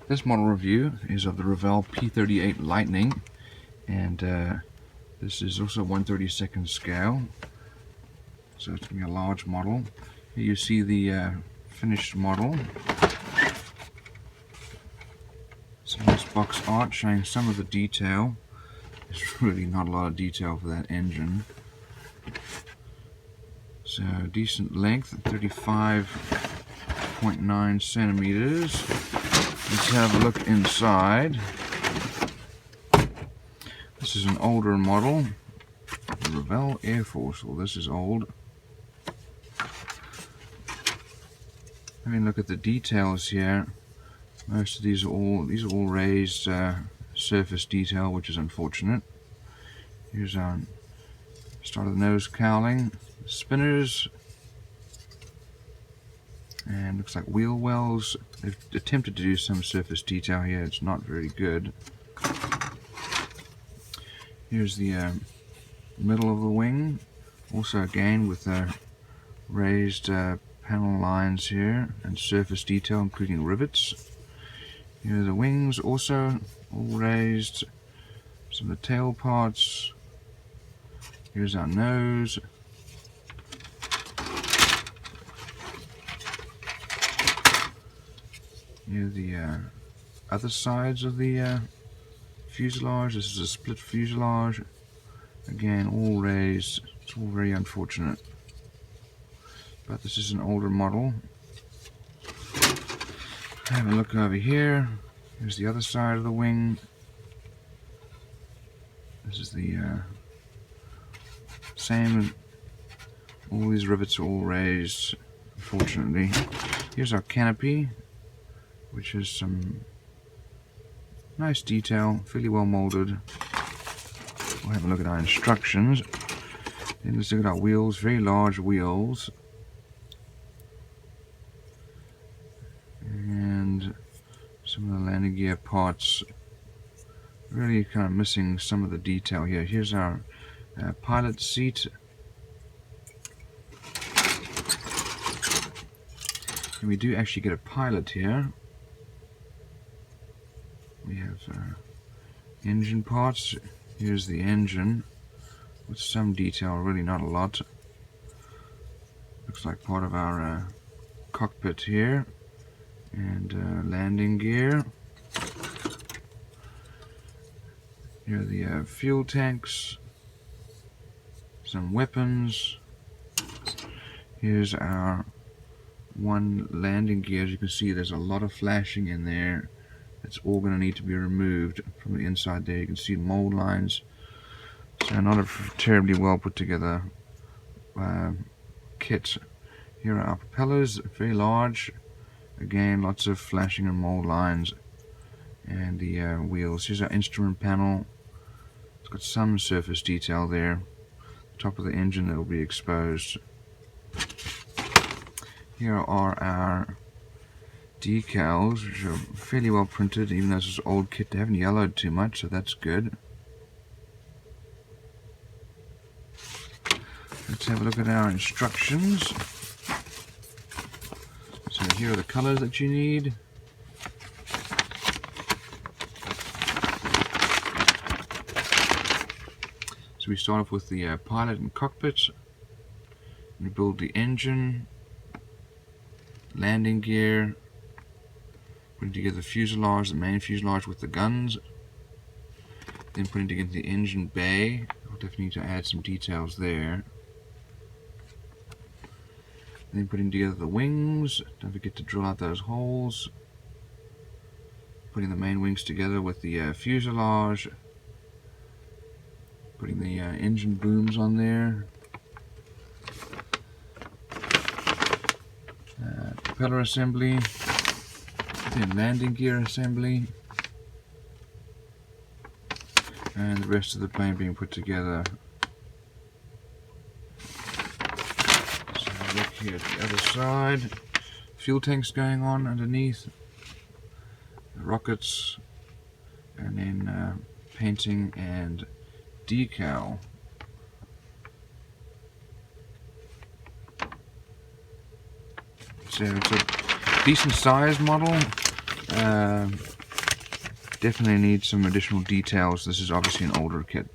This model review is of the Revell P-38 Lightning, and this is also 1/32 scale, so it's going to be a large model. Here you see the finished model. It's a nice box art showing some of the detail. There's really not a lot of detail for that engine. So decent length, 35.9 centimeters. Let's have a look inside. This is an older model, the Revell Air Force. Well, this is old. Having a look at the details here. Most of these are all raised surface detail, which is unfortunate. Here's our start of the nose cowling, spinners, and looks like wheel wells. They've attempted to do some surface detail here. It's not very good. Here's the middle of the wing, also again with raised panel lines here and surface detail, including rivets. Here are the wings, also all raised. Some of the tail parts. Here's our nose. Here are the other sides of the fuselage. This is a split fuselage. Again, all raised. It's all very unfortunate. But this is an older model. Have a look over here. Here's the other side of the wing. This is the same. All these rivets are all raised, unfortunately. Here's our canopy, which has some nice detail, fairly well molded. We'll have a look at our instructions. Then let's look at our wheels, very large wheels. And some of the landing gear parts, really kind of missing some of the detail here. Here's our pilot seat. And we do actually get a pilot here. We have engine parts. Here's the engine with some detail, really not a lot. Looks like part of our cockpit here. And landing gear. Here are the fuel tanks. Some weapons. Here's our one landing gear. As you can see, there's a lot of flashing in there. It's all going to need to be removed from the inside there. You can see mold lines. So not a terribly well put together kit. Here are our propellers, very large. Again, lots of flashing and mold lines. And the wheels. Here's our instrument panel. It's got some surface detail there. The top of the engine that will be exposed. Here are our decals, which are fairly well printed, even though this is an old kit. They haven't yellowed too much, so that's good. Let's have a look at our instructions. So here are the colors that you need. So we start off with the pilot and cockpit. We build the engine, landing gear, putting together the fuselage, the main fuselage with the guns, then putting together the engine bay. We'll definitely need to add some details there. Then putting together the wings, don't forget to drill out those holes. Putting the main wings together with the fuselage. Putting the engine booms on there. Propeller assembly. Then landing gear assembly. And the rest of the plane being put together. Look here at the other side. Fuel tanks going on underneath. Rockets. And then painting and decal. it's a decent size model. Definitely needs some additional details. This is obviously an older kit.